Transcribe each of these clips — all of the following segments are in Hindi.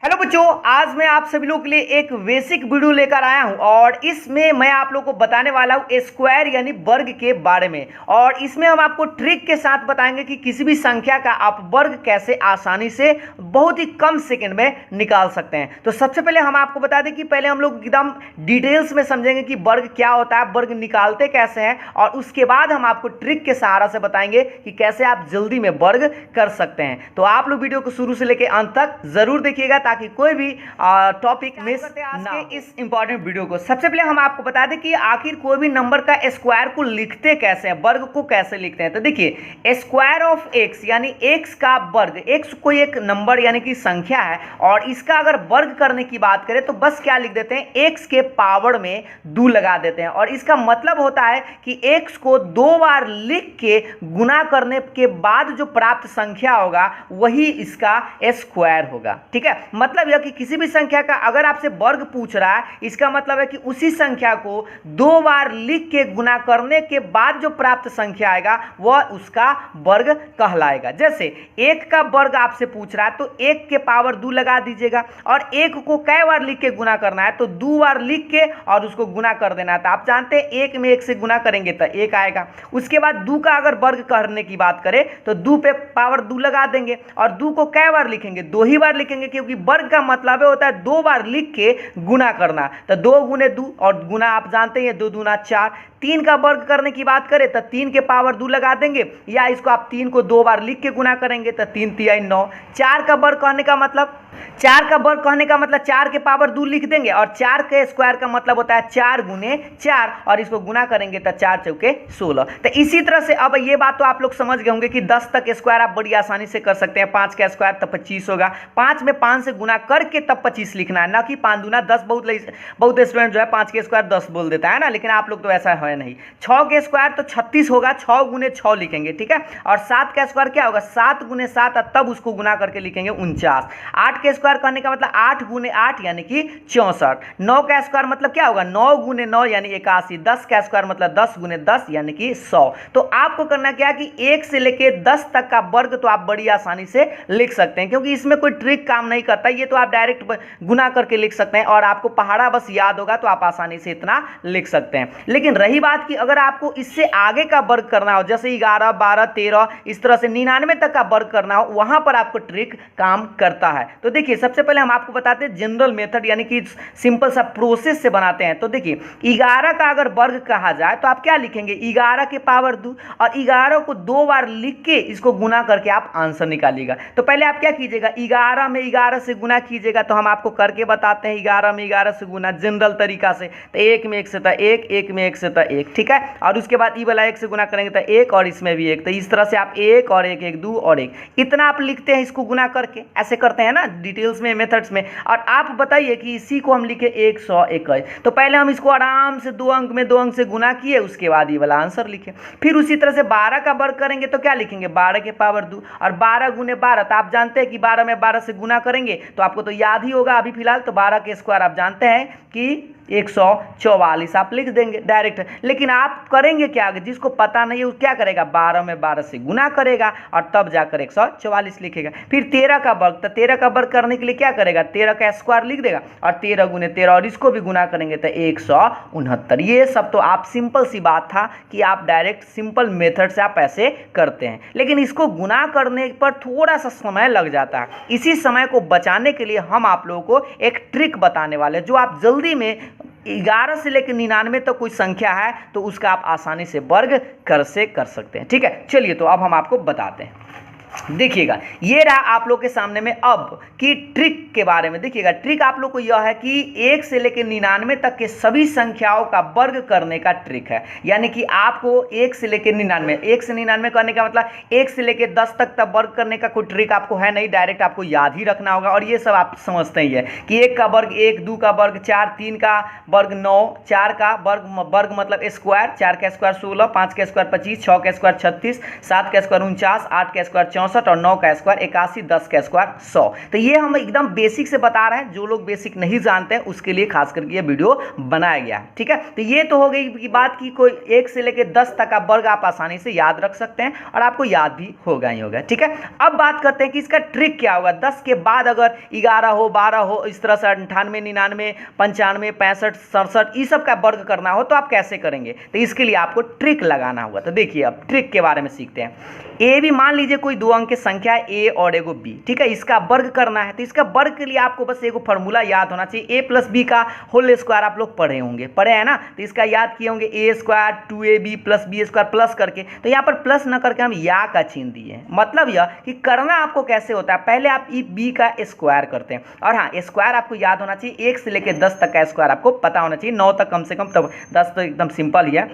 हेलो बच्चों, आज मैं आप सभी लोगों के लिए एक बेसिक वीडियो लेकर आया हूं और इसमें मैं आप लोगों को बताने वाला हूं स्क्वायर यानी वर्ग के बारे में। और इसमें हम आपको ट्रिक के साथ बताएंगे कि किसी भी संख्या का आप वर्ग कैसे आसानी से बहुत ही कम सेकंड में निकाल सकते हैं। तो सबसे पहले हम आपको बता दें कि पहले हम लोग एकदम डिटेल्स में समझेंगे कि वर्ग क्या होता है, वर्ग निकालते कैसे हैं, और उसके बाद हम आपको ट्रिक के सहारा से बताएंगे कि कैसे आप जल्दी में वर्ग कर सकते हैं। तो आप लोग वीडियो को शुरू से लेकर अंत तक जरूर देखिएगा ताकि कोई भी टॉपिक मिस ना हो। इस इंपॉर्टेंट वीडियो को सबसे पहले हम आपको बता दें कि आखिर कोई भी नंबर का स्क्वायर को लिखते कैसे हैं, वर्ग को कैसे लिखते हैं। तो देखिए, स्क्वायर ऑफ एक्स यानी एक्स का वर्ग, एक्स कोई एक नंबर यानी कि संख्या है और इसका अगर वर्ग करने की बात करें तो बस क्या लिख देते हैं, एक्स के पावर में 2 लगा देते हैं। और इसका मतलब होता है कि एक्स को 2 बार लिख के गुना करने के बाद जो प्राप्त संख्या होगा वही इसका स्क्वायर होगा। ठीक है, मतलब यह कि किसी भी संख्या का अगर आपसे वर्ग पूछ रहा है, इसका मतलब है कि उसी संख्या को 2 बार लिख के गुना करने के बाद जो प्राप्त संख्या आएगा वह उसका वर्ग कहलाएगा। जैसे 1 का वर्ग आपसे पूछ रहा है तो 1 के पावर 2 लगा दीजिएगा, और 1 को कई बार लिख के गुना करना है तो 2 बार लिख के और उसको गुना कर देना है। तो आप जानते हैं 1 में 1 से गुना करेंगे तो 1 आएगा। उसके बाद 2 का अगर वर्ग करने की बात करें तो 2 पे पावर 2 लगा देंगे, और 2 को कई बार लिखेंगे, 2 ही बार लिखेंगे, क्योंकि वर्ग का मतलब होता है 2 बार लिख के गुना करना। तो 2 गुने 2, और गुना आप जानते हैं 2 दूना 4। 3 का वर्ग करने की बात करें तो 3 के पावर 2 लगा देंगे, या इसको आप 3 को 2 बार लिख के गुना करेंगे तो 3 तिहाई 9। 4 का वर्ग कहने का मतलब 4 के पावर 2 लिख देंगे, और 4 के स्क्वायर का मतलब होता है 4 गुने 4, और इसको गुना करेंगे तो 4 चौके 16। तो इसी तरह से अब ये बात तो आप लोग समझ गए होंगे कि 10 तक स्क्वायर आप बड़ी आसानी से कर सकते हैं। 5 का स्क्वायर तब 25 होगा, 5 में 5 से गुना करके तब 25 लिखना है, ना कि 5 दूना 10। बहुत स्टूडेंट जो है 5 के स्क्वायर 10 बोल देता है ना, लेकिन आप लोग तो ऐसा है नहीं। 6 के स्क्वायर तो 36 होगा, 6 गुने 6 लिखेंगे। ठीक है, और 7 का स्क्वायर क्या होगा, 7 गुने 7, तब उसको गुना करके लिखेंगे 49। 8 के स्क्वायर करने का मतलब 8 गुने 8 यानी कि 64। 9 का स्क्वायर मतलब क्या होगा, 9 गुने 9 यानी 81। 10 का स्क्वायर मतलब 10 गुने 10 यानी कि 100। तो आपको करना क्या है कि 1 से लेके 10 तक का वर्ग तो आप बड़ी आसानी से लिख सकते हैं, क्योंकि इसमें कोई ट्रिक काम नहीं करता। ये तो आप डायरेक्ट गुना करके लिख सकते हैं, और आपको पहाड़ा बस याद होगा तो आप आसानी से इतना लिख सकते हैं। लेकिन रही बात कि अगर आपको इससे आगे का वर्ग करना हो, जैसे 11, 12, 13, इस तरह से 99 तक का वर्ग करना हो, वहां पर आपको ट्रिक काम करता है। तो देखिए, सबसे पहले हम आपको बताते हैं जनरल मेथड, यानी कि सिंपल सा प्रोसेस से बनाते हैं। तो देखिए, 11 का अगर वर्ग कहा जाए तो आप क्या लिखेंगे, 11 के पावर 2, और 11 को 2 बार लिख के इसको गुना करके आप आंसर निकालिएगा। तो पहले आप क्या कीजिएगा, 11 में 11 से गुना कीजिएगा। तो हम आपको करके बताते हैं 11 में 11 से गुना जनरल तरीका से। तो 1 में 1 से था 1, 1 में 1 से था 1। ठीक है, और उसके बाद ई वाला 1 से गुना करेंगे तो 1, और इसमें भी 1। तो इस तरह से आप 1 और 1, 1 2 और 1 इतना आप लिखते हैं, इसको गुना करके ऐसे करते हैं ना डिटेल्स में, मेथड्स में। और आप बताइए कि इसी को हम लिखे 121। तो पहले हम इसको आराम से 2 अंक में 2 अंक से गुना किए, उसके बाद ये वाला आंसर लिखे। फिर उसी तरह से 12 का वर्ग करेंगे तो क्या लिखेंगे, 12 के पावर 2, और 12 गुने 12। तो आप जानते हैं कि 12 में 12 से गुना करेंगे तो आपको तो याद ही होगा अभी फिलहाल। तो 12 के स्क्वायर आप जानते हैं कि 144 आप लिख देंगे डायरेक्ट। लेकिन आप करेंगे क्या, जिसको पता नहीं है वो क्या करेगा, 12 में 12 से गुना करेगा और तब जाकर 144 लिखेगा। फिर 13 का वर्ग, तो 13 का वर्ग करने के लिए क्या करेगा, 13 का स्क्वायर लिख देगा, और 13 गुने 13, और इसको भी गुना करेंगे तो 169। ये सब तो आप सिंपल सी बात था कि आप डायरेक्ट सिंपल मेथड से आप ऐसे करते हैं, लेकिन इसको गुना करने पर थोड़ा सा समय लग जाता है। इसी समय को बचाने के लिए हम आप लोगों को एक ट्रिक बताने वाले हैं, जो आप जल्दी में 11 से लेकर 99 तक कोई संख्या है तो उसका आप आसानी से वर्ग कर सकते हैं। ठीक है, चलिए तो अब हम आपको बताते हैं। देखिएगा, ये रहा आप लोग के सामने में अब की ट्रिक के बारे में। देखिएगा, ट्रिक आप लोग को यह है कि 1 से लेकर 99 तक के सभी संख्याओं का वर्ग करने का ट्रिक है। यानी कि आपको 1 से लेकर 99, 1 से 99 करने का मतलब 1 से लेकर 10 तक वर्ग करने का कोई ट्रिक आपको है नहीं, डायरेक्ट आपको याद ही रखना होगा। और ये सब आप समझते ही है कि 1 का वर्ग 1, 2 का वर्ग 4, 3 का वर्ग 9, 4 का वर्ग मतलब स्क्वायर, 4 का स्क्वायर 16, 5 का स्क्वायर 25, 6 का स्क्वायर 36, 7 का स्क्वायर 49, 8 का स्क्वायर 64 और 9 का स्क्वायर 81, 10 का स्क्वायर 100। तो ये हम एकदम बेसिक से बता रहे हैं, जो लोग बेसिक नहीं जानते हैं उसके लिए खास करके ये वीडियो बनाया गया है। ठीक है, तो ये तो हो गई की बात की कोई 1 से लेकर 10 तक का वर्ग आप आसानी से याद रख सकते हैं और आपको याद भी होगा ही होगा। ठीक है, अब बात करते हैं कि इसका ट्रिक क्या होगा। 10 के बाद अगर 11 हो, 12 हो, इस तरह से 98, 99, 95, 65, 67 ये सब का वर्ग करना हो तो आप कैसे करेंगे। तो इसके लिए आपको ट्रिक लगाना होगा। तो देखिए अब ट्रिक के बारे में सीखते हैं। ए भी मान लीजिए कोई दो अंक की संख्या है ए और एगो बी, ठीक है, इसका वर्ग करना है। तो इसका वर्ग के लिए आपको बस एगो फॉर्मूला याद होना चाहिए, ए प्लस बी का होल स्क्वायर। आप लोग पढ़े होंगे, पढ़े हैं ना, तो इसका याद किए होंगे A square 2ab plus B square plus करके। तो यहाँ पर प्लस न करके हम या का चिन्ह दिए हैं। मतलब यह कि करना आपको कैसे होता है, पहले आप ई बी का स्क्वायर करते हैं। और हाँ, स्क्वायर आपको याद होना चाहिए, 1 से लेकर 10 तक का स्क्वायर आपको पता होना चाहिए, 9 तक कम से कम, तब 10 तो एकदम सिंपल ही है।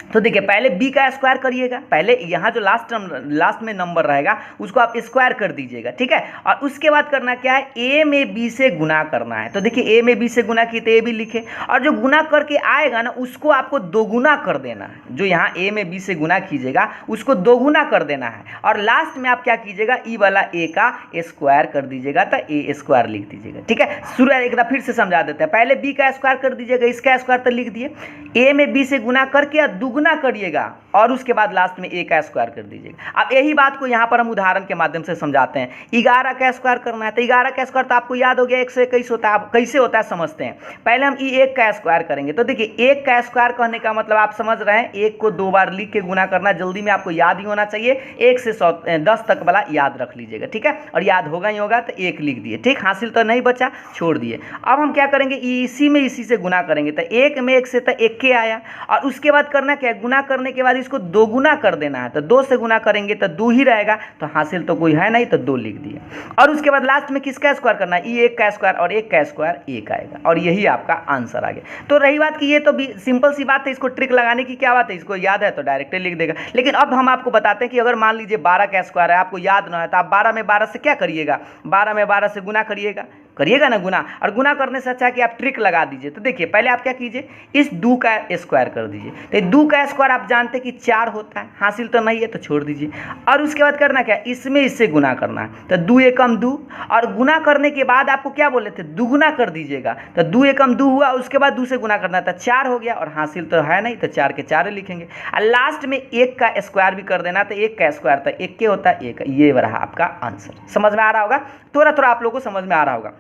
तो देखिए पहले b का स्क्वायर करिएगा, पहले यहाँ जो लास्ट में नंबर रहेगा उसको आप स्क्वायर कर दीजिएगा। ठीक है, और उसके बाद करना क्या है, a में b से गुना करना है। तो देखिए a में b से गुना किए तो a भी लिखे, और जो गुना करके आएगा ना उसको आपको दोगुना कर देना है। जो यहाँ a में b से गुना कीजिएगा उसको दोगुना कर देना है, और लास्ट में आप क्या कीजिएगा, ई वाला a का स्क्वायर कर दीजिएगा, तो a स्क्वायर लिख दीजिएगा। ठीक है, शुरू एक बार फिर से समझा देते हैं। पहले b का स्क्वायर कर दीजिएगा, इसका स्क्वायर तो लिख दिए, a में b से गुना करके दुगुना करिएगा, और उसके बाद लास्ट में a का स्क्वायर कर दीजिएगा। अब यही बात को यहाँ पर हम उदाहरण के माध्यम से समझाते हैं। 11 का स्क्वायर करना है, तो 11 का स्क्वायर तो आपको याद हो गया 1 से 21 होता है। कैसे होता है समझते हैं। पहले हम 1 का स्क्वायर करेंगे। तो देखिए 1 का स्क्वायर कहने का मतलब आप समझ रहे हैं, 1 को 2 बार लिख के गुना करना, जल्दी में आपको याद ही होना चाहिए। 1 से 10 तक वाला याद रख लीजिएगा। ठीक है, और याद होगा ही होगा, तो 1 लिख दिए। ठीक, हासिल तो नहीं बचा, छोड़ दिए। अब हम क्या करेंगे, इसी से गुना करेंगे। तो 1 में 1 से तो 1 के आया, और उसके बाद करना क्या है, गुना करने के बाद इसको दोगुना कर देना है। तो 2 से गुना करेंगे तो 2 ही रहेगा, तो हासिल तो कोई है नहीं, तो 2 लिख दिए। और उसके बाद लास्ट में किसका स्क्वायर करना है, 1 का स्क्वायर, और 1 का स्क्वायर 1 आएगा, और यही आपका आंसर आ गया। तो रही बात कि ये तो सिंपल सी बात है, इसको ट्रिक लगाने की क्या बात है, इसको याद है तो डायरेक्टली लिख देगा। लेकिन अब हम आपको बताते हैं कि अगर मान लीजिए 12 का स्क्वायर है, आपको याद ना है, तो आप 12 में 12 से क्या करिएगा, 12 में 12 से गुना करिएगा ना गुना। और गुना करने से अच्छा है कि आप ट्रिक लगा दीजिए। तो देखिए पहले आप क्या कीजिए, इस 2 का स्क्वायर कर दीजिए। तो 2 का स्क्वायर आप जानते हैं कि 4 होता है, हासिल तो नहीं है तो छोड़ दीजिए। और उसके बाद करना क्या, इसमें इससे गुना करना है। तो 2 एकम 2, और गुना करने के बाद आपको क्या बोले थे, दुगुना कर दीजिएगा। तो 2 एकम 2 हुआ, उसके बाद 2 से गुना करना था, 4 हो गया, और हासिल तो है नहीं, तो 4 के 4 लिखेंगे। और लास्ट में 1 का स्क्वायर भी कर देना, तो 1 का स्क्वायर था 1 के होता है 1। ये रहा आपका आंसर। समझ में आ रहा होगा, थोड़ा आप लोगों को समझ में आ रहा होगा।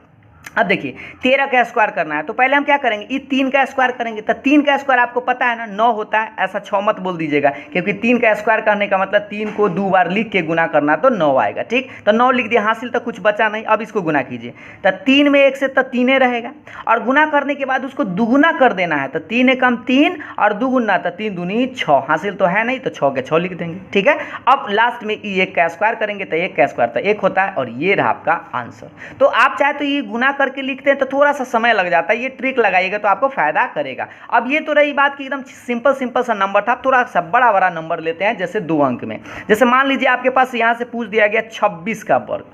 अब देखिए 13 का स्क्वायर करना है। तो पहले हम क्या करेंगे, ये 3 का स्क्वायर करेंगे। तो 3 का स्क्वायर आपको पता है ना 9 होता है, ऐसा 6 मत बोल दीजिएगा, क्योंकि 3 का स्क्वायर करने का मतलब 3 को 2 बार लिख के गुना करना, तो 9 आएगा। ठीक, तो 9 लिख दिया, हासिल तो कुछ बचा नहीं। अब इसको गुना कीजिए, तो 3 में 1 से तो 3 रहेगा, और गुना करने के बाद उसको दुगुना कर देना है। तो 3 एकम 3 और दुगुना, तो 3 दूनी 6, हासिल तो है नहीं, तो 6 के 6 लिख देंगे। ठीक है, अब लास्ट में 1 का स्क्वायर करेंगे, तो 1 का स्क्वायर तो 1 होता है, और ये रहा आपका आंसर। तो आप चाहे तो ये गुना करके लिखते हैं तो थोड़ा सा समय लग जाता है, ये ट्रिक लगाइएगा तो आपको फायदा करेगा। अब ये तो रही बात कि एकदम सिंपल सा नंबर था। थोड़ा सा बड़ा नंबर लेते हैं, जैसे 2 अंक में। जैसे मान लीजिए आपके पास यहाँ से पूछ दिया गया 26 का वर्ग।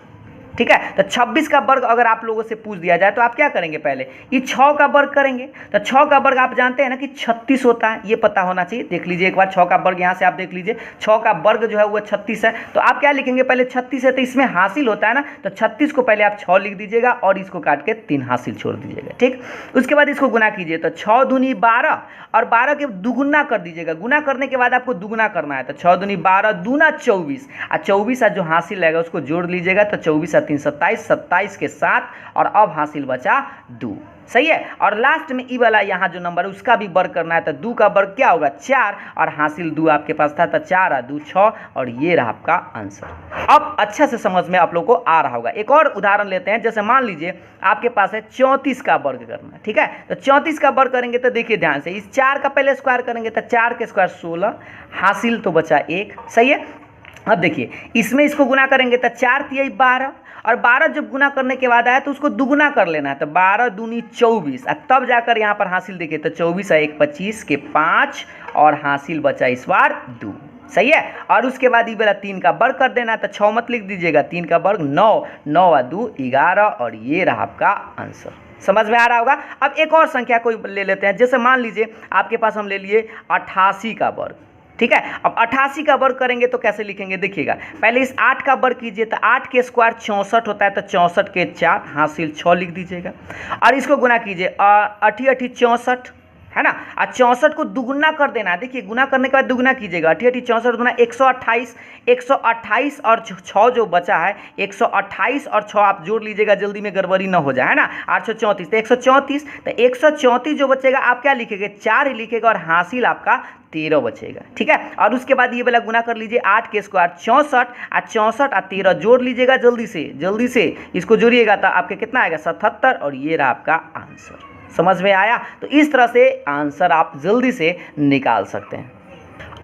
ठीक है, तो 26 का वर्ग अगर आप लोगों से पूछ दिया जाए तो आप क्या करेंगे, पहले ये 6 का वर्ग करेंगे। तो 6 का वर्ग आप जानते हैं ना कि 36 होता है, ये पता होना चाहिए। देख लीजिए एक बार 6 का वर्ग, यहाँ से आप देख लीजिए 6 का वर्ग जो है वो 36 है। तो आप क्या लिखेंगे, पहले 36 है तो इसमें हासिल होता है ना, तो 36 को पहले आप 6 लिख दीजिएगा, और इसको काट के 3 हासिल छोड़ दीजिएगा। ठीक, उसके बाद इसको गुना कीजिए, तो 6 दूनी 12, और 12 के दुगुना कर दीजिएगा। गुना करने के बाद आपको दुगुना करना है, तो 6 दूनी 12 दूना 24, और 24 जो हासिल रहेगा उसको जोड़ लीजिएगा। तो 24 और 3 27, 27 के 7, और अब हासिल बचा 2। सही है, और लास्ट में ई वाला यहाँ जो नंबर है उसका भी वर्ग करना है। तो 2 का वर्ग क्या होगा, 4, और हासिल 2 आपके पास था, तो 4 और 2 6, और ये रहा आपका आंसर। अब अच्छा से समझ में आप लोग को आ रहा होगा। एक और उदाहरण लेते हैं। जैसे मान लीजिए आपके पास है 34 का वर्ग करना है। ठीक है, तो 34 का वर्ग करेंगे तो देखिए ध्यान से, इस 4 का पहले स्क्वायर करेंगे, तो 4 के स्क्वायर 16, हासिल तो बचा 1। सही है, अब देखिए इसमें इसको गुना करेंगे, तो 4 तिया 12, और 12 जब गुना करने के बाद आया तो उसको दुगुना कर लेना है। तो 12 दूनी 24, और तब जाकर यहाँ पर हासिल देखिए, तो 24 और 1 25 के 5, और हासिल बचा इस बार 2। सही है, और उसके बाद ये वाला 3 का वर्ग कर देना है। तो 6 मत लिख दीजिएगा, 3 का वर्ग 9, 9 और 2 11, और ये रहा आपका आंसर। समझ में आ रहा होगा। अब एक और संख्या कोई ले लेते हैं। जैसे मान लीजिए आपके पास हम ले लिए 88 का वर्ग। ठीक है। अब 88 का वर्ग करेंगे तो कैसे लिखेंगे देखिएगा, पहले इस 8 का वर्ग कीजिए तो 8 के स्क्वायर 64 होता है, तो 64 के 4 हासिल 6 लिख दीजिएगा। और इसको गुना कीजिए, 88 64 है ना, और 64 को दुगुना कर देना। देखिए गुना करने के बाद दुगुना कीजिएगा, 88 64 दुना 128, 128 और 6 जो बचा है, 128 और 6 आप जोड़ लीजिएगा, जल्दी में गड़बड़ी ना हो जाए, है ना। 834 तो 134, तो 134 जो बचेगा आप क्या लिखेंगे, 4 ही लिखेगा और हासिल आपका 13 बचेगा, ठीक है। और उसके बाद ये वाला गुना कर लीजिए, 8 के स्क्वायर 64 और 64 और 13 जोड़ लीजिएगा, जल्दी से इसको जोड़िएगा तो आपके कितना आएगा 77, और ये रहा आपका आंसर। समझ में आया? तो इस तरह से आंसर आप जल्दी से निकाल सकते हैं।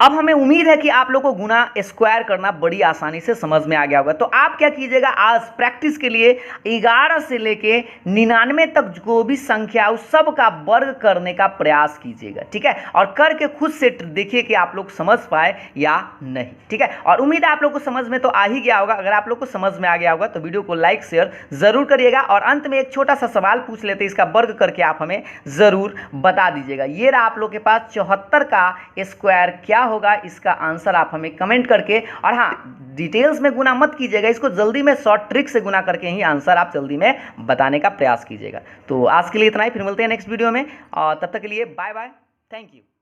अब हमें उम्मीद है कि आप लोगों को गुना स्क्वायर करना बड़ी आसानी से समझ में आ गया होगा। तो आप क्या कीजिएगा, आज प्रैक्टिस के लिए 11 से लेके 99 तक जो भी संख्या उस सब का वर्ग करने का प्रयास कीजिएगा, ठीक है। और करके खुद से देखिए कि आप लोग समझ पाए या नहीं, ठीक है। और उम्मीद है आप लोग को समझ में तो आ ही गया होगा। अगर आप लोग को समझ में आ गया होगा तो वीडियो को लाइक शेयर जरूर करिएगा। और अंत में एक छोटा सा सवाल पूछ लेते हैं, इसका वर्ग करके आप हमें जरूर बता दीजिएगा। ये रहा आप लोग के पास 74 का स्क्वायर क्या होगा, इसका आंसर आप हमें कमेंट करके, और हाँ डिटेल्स में गुना मत कीजिएगा, इसको जल्दी में शॉर्ट ट्रिक से गुना करके ही आंसर आप जल्दी में बताने का प्रयास कीजिएगा। तो आज के लिए इतना ही, फिर मिलते हैं नेक्स्ट वीडियो में, और तब तक के लिए बाय बाय, थैंक यू।